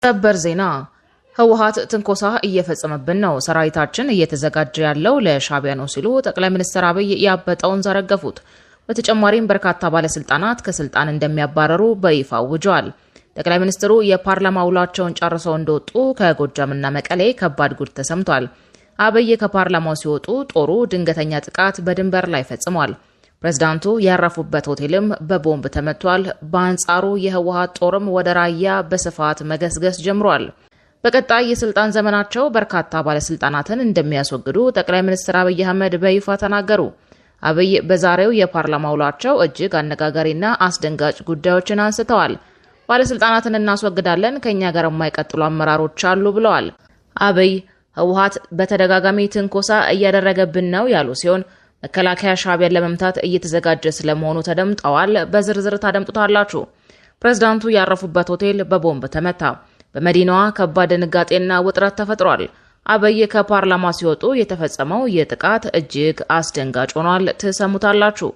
ሰበር ዜና ህወሓት ትንኮሳ እየፈጸመብን ነው፣ ሰራዊታችን እየተዘጋጀ ያለው ለሻዕቢያ ነው ሲሉ ጠቅላይ ሚኒስትር አብይ ያበጠውን ዘረገፉት። በተጨማሪም በርካታ ባለስልጣናት ከስልጣን እንደሚያባረሩ በይፋ አውጀዋል። ጠቅላይ ሚኒስትሩ የፓርላማ ውሏቸውን ጨርሰው እንደወጡ ከጎጃምና መቀሌ ከባድ ጉድ ተሰምቷል። አብይ ከፓርላማው ሲወጡ ጦሩ ድንገተኛ ጥቃት በድንበር ላይ ፈጽሟል። ፕሬዝዳንቱ ያረፉበት ሆቴልም በቦምብ ተመቷል። በአንጻሩ የህወሓት ጦርም ወደ ራያ በስፋት መገስገስ ጀምሯል። በቀጣይ የስልጣን ዘመናቸው በርካታ ባለስልጣናትን እንደሚያስወግዱ ጠቅላይ ሚኒስትር አብይ አህመድ በይፋ ተናገሩ። አብይ በዛሬው የፓርላማ ውሏቸው እጅግ አነጋጋሪና አስደንጋጭ ጉዳዮችን አንስተዋል። ባለስልጣናትን እናስወግዳለን፣ ከኛ ጋር የማይቀጥሉ አመራሮች አሉ ብለዋል። አብይ ህወሓት በተደጋጋሚ ትንኮሳ እያደረገብን ነው ያሉ ሲሆን መከላከያ ሻዕቢያን ለመምታት እየተዘጋጀ ስለመሆኑ ተደምጠዋል። በዝርዝር ታደምጡታላችሁ። ፕሬዝዳንቱ ያረፉበት ሆቴል በቦምብ ተመታ። በመዲናዋ ከባድ ድንጋጤና ውጥረት ተፈጥሯል። አብይ ከፓርላማ ሲወጡ የተፈጸመው የጥቃት እጅግ አስደንጋጭ ሆኗል። ትሰሙታላችሁ።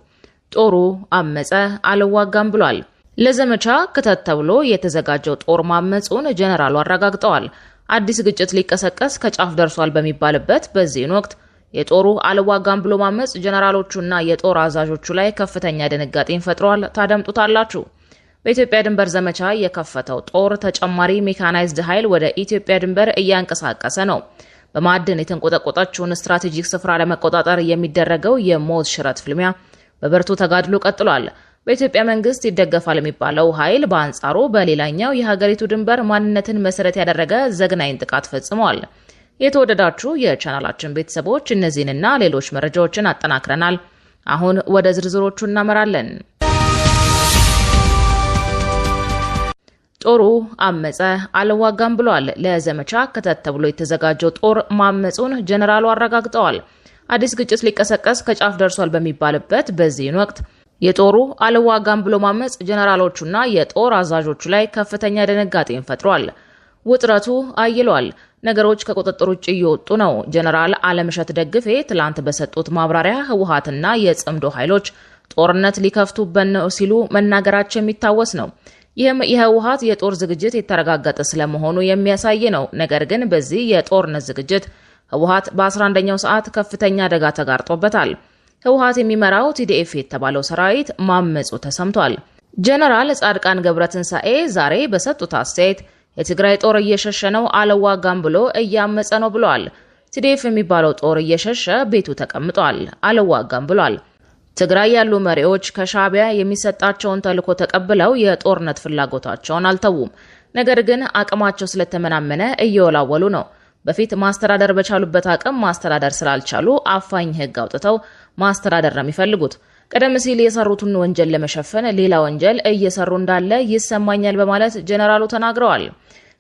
ጦሩ አመፀ፣ አልዋጋም ብሏል። ለዘመቻ ክተት ተብሎ የተዘጋጀው ጦር ማመጹን ጀነራሉ አረጋግጠዋል። አዲስ ግጭት ሊቀሰቀስ ከጫፍ ደርሷል በሚባልበት በዚህን ወቅት የጦሩ አልዋጋም ብሎ ማመጽ ጀነራሎቹና የጦር አዛዦቹ ላይ ከፍተኛ ድንጋጤን ፈጥሯል። ታደምጡታላችሁ። በኢትዮጵያ ድንበር ዘመቻ የከፈተው ጦር ተጨማሪ ሜካናይዝድ ኃይል ወደ ኢትዮጵያ ድንበር እያንቀሳቀሰ ነው። በማዕድን የተንቆጠቆጠችውን ስትራቴጂክ ስፍራ ለመቆጣጠር የሚደረገው የሞት ሽረት ፍልሚያ በብርቱ ተጋድሎ ቀጥሏል። በኢትዮጵያ መንግስት ይደገፋል የሚባለው ኃይል በአንጻሩ በሌላኛው የሀገሪቱ ድንበር ማንነትን መሰረት ያደረገ ዘግናኝ ጥቃት ፈጽሟል። የተወደዳችሁ የቻናላችን ቤተሰቦች እነዚህንና ሌሎች መረጃዎችን አጠናክረናል። አሁን ወደ ዝርዝሮቹ እናመራለን። ጦሩ አመፀ፣ አልዋጋም ብሏል። ለዘመቻ ክተት ተብሎ የተዘጋጀው ጦር ማመጹን ጀነራሉ አረጋግጠዋል። አዲስ ግጭት ሊቀሰቀስ ከጫፍ ደርሷል በሚባልበት በዚህን ወቅት የጦሩ አልዋጋም ብሎ ማመጽ ጀነራሎቹና የጦር አዛዦቹ ላይ ከፍተኛ ድንጋጤን ፈጥሯል። ውጥረቱ አይሏል። ነገሮች ከቁጥጥር ውጭ እየወጡ ነው። ጀነራል አለምሸት ደግፌ ትላንት በሰጡት ማብራሪያ ህወሓትና የጽምዶ ኃይሎች ጦርነት ሊከፍቱበት ነው ሲሉ መናገራቸው የሚታወስ ነው። ይህም የህወሓት የጦር ዝግጅት የተረጋገጠ ስለመሆኑ የሚያሳይ ነው። ነገር ግን በዚህ የጦርነት ዝግጅት ህወሓት በ11ኛው ሰዓት ከፍተኛ አደጋ ተጋርጦበታል። ህወሓት የሚመራው ቲዲኤፍ የተባለው ሰራዊት ማመጹ ተሰምቷል። ጀነራል ጻድቃን ገብረትንሳኤ ዛሬ በሰጡት አስተያየት የትግራይ ጦር እየሸሸ ነው፣ አልዋጋም ብሎ እያመጸ ነው ብለዋል። ቲዲኤፍ የሚባለው ጦር እየሸሸ ቤቱ ተቀምጧል፣ አልዋጋም ብሏል። ትግራይ ያሉ መሪዎች ከሻዕቢያ የሚሰጣቸውን ተልዕኮ ተቀብለው የጦርነት ፍላጎታቸውን አልተዉም። ነገር ግን አቅማቸው ስለተመናመነ እየወላወሉ ነው። በፊት ማስተዳደር በቻሉበት አቅም ማስተዳደር ስላልቻሉ አፋኝ ህግ አውጥተው ማስተዳደር ነው የሚፈልጉት። ቀደም ሲል የሰሩትን ወንጀል ለመሸፈን ሌላ ወንጀል እየሰሩ እንዳለ ይሰማኛል በማለት ጀነራሉ ተናግረዋል።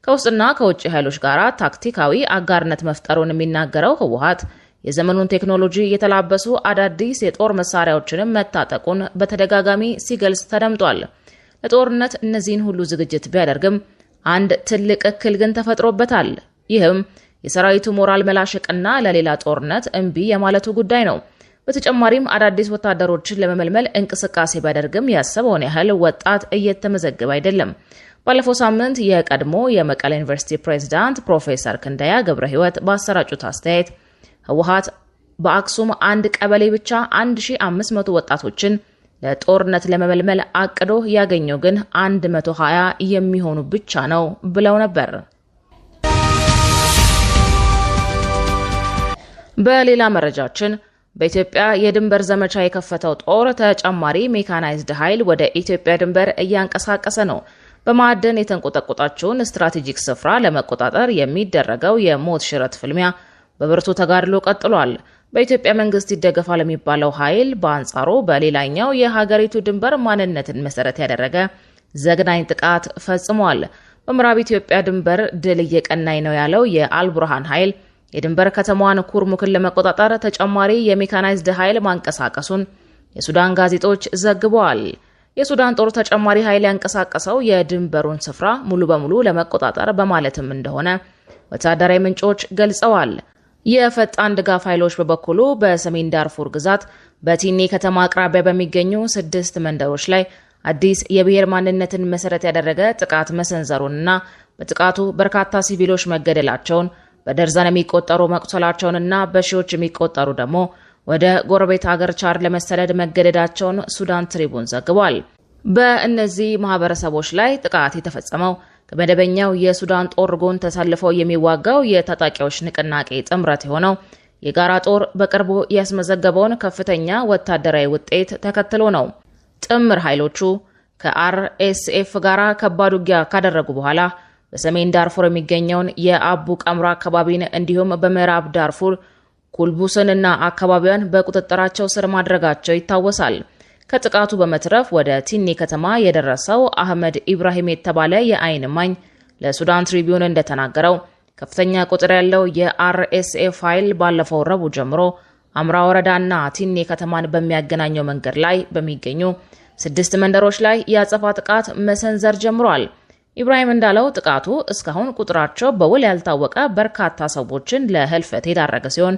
ከውስጥና ከውጭ ኃይሎች ጋር ታክቲካዊ አጋርነት መፍጠሩን የሚናገረው ህወሓት የዘመኑን ቴክኖሎጂ የተላበሱ አዳዲስ የጦር መሳሪያዎችንም መታጠቁን በተደጋጋሚ ሲገልጽ ተደምጧል። ለጦርነት እነዚህን ሁሉ ዝግጅት ቢያደርግም አንድ ትልቅ እክል ግን ተፈጥሮበታል። ይህም የሰራዊቱ ሞራል መላሸቅና ለሌላ ጦርነት እምቢ የማለቱ ጉዳይ ነው። በተጨማሪም አዳዲስ ወታደሮችን ለመመልመል እንቅስቃሴ ቢያደርግም ያሰበውን ያህል ወጣት እየተመዘገበ አይደለም። ባለፈው ሳምንት የቀድሞ የመቀሌ ዩኒቨርሲቲ ፕሬዝዳንት ፕሮፌሰር ክንደያ ገብረ ህይወት ባሰራጩት አስተያየት ህወሓት በአክሱም አንድ ቀበሌ ብቻ 1500 ወጣቶችን ለጦርነት ለመመልመል አቅዶ ያገኘው ግን 120 የሚሆኑ ብቻ ነው ብለው ነበር። በሌላ መረጃችን በኢትዮጵያ የድንበር ዘመቻ የከፈተው ጦር ተጨማሪ ሜካናይዝድ ኃይል ወደ ኢትዮጵያ ድንበር እያንቀሳቀሰ ነው። በማዕድን የተንቆጠቆጣቸውን ስትራቴጂክ ስፍራ ለመቆጣጠር የሚደረገው የሞት ሽረት ፍልሚያ በብርቱ ተጋድሎ ቀጥሏል። በኢትዮጵያ መንግስት ይደገፋል የሚባለው ኃይል በአንጻሩ በሌላኛው የሀገሪቱ ድንበር ማንነትን መሰረት ያደረገ ዘግናኝ ጥቃት ፈጽሟል። በምዕራብ ኢትዮጵያ ድንበር ድል እየቀናኝ ነው ያለው የአልቡርሃን ኃይል የድንበር ከተማዋን ኩርሙክን ለመቆጣጠር ተጨማሪ የሜካናይዝድ ኃይል ማንቀሳቀሱን የሱዳን ጋዜጦች ዘግበዋል። የሱዳን ጦር ተጨማሪ ኃይል ያንቀሳቀሰው የድንበሩን ስፍራ ሙሉ በሙሉ ለመቆጣጠር በማለትም እንደሆነ ወታደራዊ ምንጮች ገልጸዋል። የፈጣን ድጋፍ ኃይሎች በበኩሉ በሰሜን ዳርፉር ግዛት በቲኒ ከተማ አቅራቢያ በሚገኙ 6 መንደሮች ላይ አዲስ የብሔር ማንነትን መሰረት ያደረገ ጥቃት መሰንዘሩንና በጥቃቱ በርካታ ሲቪሎች መገደላቸውን፣ በደርዘን የሚቆጠሩ መቁሰላቸውንና በሺዎች የሚቆጠሩ ደግሞ ወደ ጎረቤት ሀገር ቻድ ለመሰደድ መገደዳቸውን ሱዳን ትሪቡን ዘግቧል። በእነዚህ ማህበረሰቦች ላይ ጥቃት የተፈጸመው ከመደበኛው የሱዳን ጦር ጎን ተሰልፈው የሚዋጋው የታጣቂዎች ንቅናቄ ጥምረት የሆነው የጋራ ጦር በቅርቡ ያስመዘገበውን ከፍተኛ ወታደራዊ ውጤት ተከትሎ ነው። ጥምር ኃይሎቹ ከአርኤስኤፍ ጋር ከባድ ውጊያ ካደረጉ በኋላ በሰሜን ዳርፉር የሚገኘውን የአቡ ቀምራ አካባቢን እንዲሁም በምዕራብ ዳርፉር ኩልቡስንና አካባቢያን በቁጥጥራቸው ስር ማድረጋቸው ይታወሳል። ከጥቃቱ በመትረፍ ወደ ቲኒ ከተማ የደረሰው አህመድ ኢብራሂም የተባለ የአይን እማኝ ለሱዳን ትሪቢዩን እንደተናገረው ከፍተኛ ቁጥር ያለው የአርኤስኤፍ ኃይል ባለፈው ረቡዕ ጀምሮ አምራ ወረዳና ቲኒ ከተማን በሚያገናኘው መንገድ ላይ በሚገኙ 6 መንደሮች ላይ የአጸፋ ጥቃት መሰንዘር ጀምሯል። ኢብራሂም እንዳለው ጥቃቱ እስካሁን ቁጥራቸው በውል ያልታወቀ በርካታ ሰዎችን ለህልፈት የዳረገ ሲሆን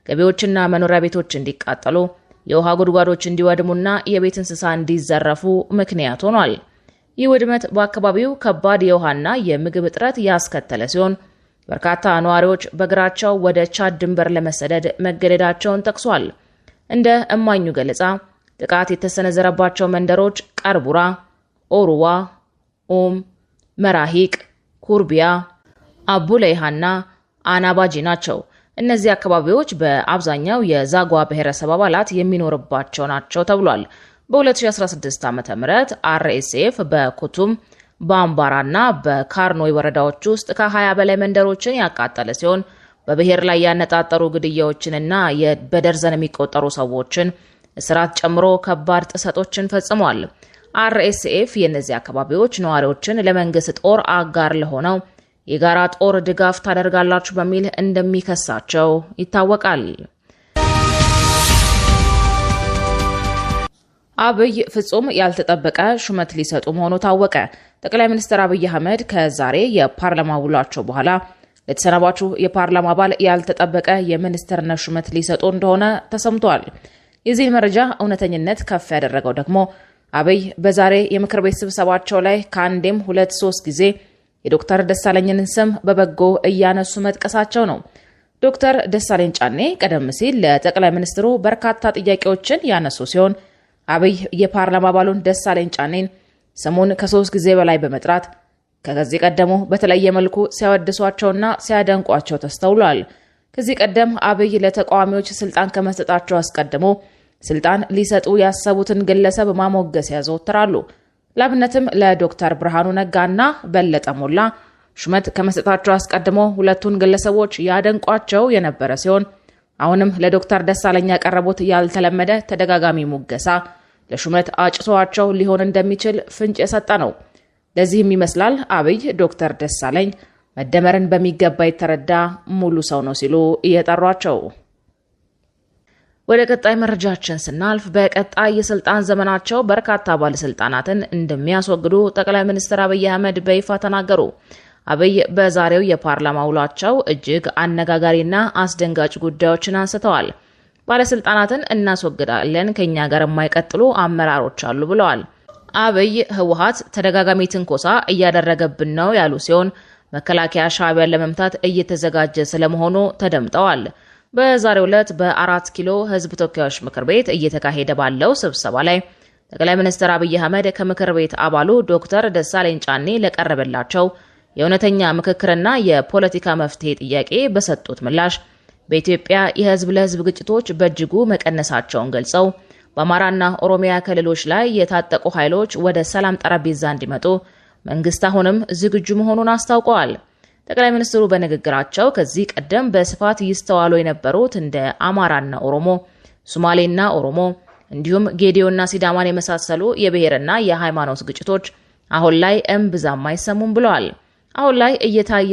ገቢዎችና መኖሪያ ቤቶች እንዲቃጠሉ፣ የውሃ ጉድጓዶች እንዲወድሙና የቤት እንስሳ እንዲዘረፉ ምክንያት ሆኗል። ይህ ውድመት በአካባቢው ከባድ የውሃና የምግብ እጥረት ያስከተለ ሲሆን በርካታ ነዋሪዎች በእግራቸው ወደ ቻድ ድንበር ለመሰደድ መገደዳቸውን ጠቅሷል። እንደ እማኙ ገለጻ ጥቃት የተሰነዘረባቸው መንደሮች ቀርቡራ፣ ኦሩዋ፣ መራሂቅ፣ ኩርቢያ፣ አቡለይሃና አናባጂ ናቸው። እነዚህ አካባቢዎች በአብዛኛው የዛጓ ብሔረሰብ አባላት የሚኖርባቸው ናቸው ተብሏል። በ2016 ዓ.ም አርኤስኤፍ በኩቱም በአምባራና በካርኖይ ወረዳዎች ውስጥ ከ20 በላይ መንደሮችን ያቃጠለ ሲሆን በብሔር ላይ ያነጣጠሩ ግድያዎችንና በደርዘን የሚቆጠሩ ሰዎችን እስራት ጨምሮ ከባድ ጥሰቶችን ፈጽሟል። አርኤስኤፍ የእነዚህ አካባቢዎች ነዋሪዎችን ለመንግስት ጦር አጋር ለሆነው የጋራ ጦር ድጋፍ ታደርጋላችሁ በሚል እንደሚከሳቸው ይታወቃል። አብይ ፍጹም ያልተጠበቀ ሹመት ሊሰጡ መሆኑ ታወቀ። ጠቅላይ ሚኒስትር አብይ አህመድ ከዛሬ የፓርላማ ውሏቸው በኋላ ለተሰናባቹ የፓርላማ አባል ያልተጠበቀ የሚኒስትርነት ሹመት ሊሰጡ እንደሆነ ተሰምቷል። የዚህን መረጃ እውነተኝነት ከፍ ያደረገው ደግሞ አብይ በዛሬ የምክር ቤት ስብሰባቸው ላይ ከአንዴም 2-3 ጊዜ የዶክተር ደሳለኝን ስም በበጎ እያነሱ መጥቀሳቸው ነው። ዶክተር ደሳለኝ ጫኔ ቀደም ሲል ለጠቅላይ ሚኒስትሩ በርካታ ጥያቄዎችን ያነሱ ሲሆን አብይ የፓርላማ አባሉን ደሳለኝ ጫኔን ስሙን ከ3 ጊዜ በላይ በመጥራት ከዚህ ቀደሙ በተለየ መልኩ ሲያወድሷቸውና ሲያደንቋቸው ተስተውሏል። ከዚህ ቀደም አብይ ለተቃዋሚዎች ስልጣን ከመስጠታቸው አስቀድሞ ስልጣን ሊሰጡ ያሰቡትን ግለሰብ ማሞገስ ያዘወትራሉ። ላብነትም ለዶክተር ብርሃኑ ነጋና በለጠ ሞላ ሹመት ከመስጠታቸው አስቀድሞ ሁለቱን ግለሰቦች ያደንቋቸው የነበረ ሲሆን አሁንም ለዶክተር ደሳለኝ ያቀረቡት ያልተለመደ ተደጋጋሚ ሙገሳ ለሹመት አጭቷቸው ሊሆን እንደሚችል ፍንጭ የሰጠ ነው። ለዚህም ይመስላል አብይ ዶክተር ደሳለኝ መደመርን በሚገባ የተረዳ ሙሉ ሰው ነው ሲሉ እየጠሯቸው። ወደ ቀጣይ መረጃችን ስናልፍ በቀጣይ የስልጣን ዘመናቸው በርካታ ባለስልጣናትን እንደሚያስወግዱ ጠቅላይ ሚኒስትር አብይ አህመድ በይፋ ተናገሩ። አብይ በዛሬው የፓርላማ ውሏቸው እጅግ አነጋጋሪና አስደንጋጭ ጉዳዮችን አንስተዋል። ባለስልጣናትን እናስወግዳለን፣ ከኛ ጋር የማይቀጥሉ አመራሮች አሉ ብለዋል። አብይ ህወሓት ተደጋጋሚ ትንኮሳ እያደረገብን ነው ያሉ ሲሆን መከላከያ ሻዕቢያን ለመምታት እየተዘጋጀ ስለመሆኑ ተደምጠዋል። በዛሬው ዕለት በ4 ኪሎ ህዝብ ተወካዮች ምክር ቤት እየተካሄደ ባለው ስብሰባ ላይ ጠቅላይ ሚኒስትር አብይ አህመድ ከምክር ቤት አባሉ ዶክተር ደሳለኝ ጫኔ ለቀረበላቸው የእውነተኛ ምክክርና የፖለቲካ መፍትሄ ጥያቄ በሰጡት ምላሽ በኢትዮጵያ የህዝብ ለህዝብ ግጭቶች በእጅጉ መቀነሳቸውን ገልጸው በአማራና ኦሮሚያ ክልሎች ላይ የታጠቁ ኃይሎች ወደ ሰላም ጠረጴዛ እንዲመጡ መንግስት አሁንም ዝግጁ መሆኑን አስታውቀዋል። ጠቅላይ ሚኒስትሩ በንግግራቸው ከዚህ ቀደም በስፋት ይስተዋሉ የነበሩት እንደ አማራና ኦሮሞ፣ ሶማሌና ኦሮሞ እንዲሁም ጌዲዮና ሲዳማን የመሳሰሉ የብሔርና የሃይማኖት ግጭቶች አሁን ላይ እምብዛም አይሰሙም ብለዋል። አሁን ላይ እየታየ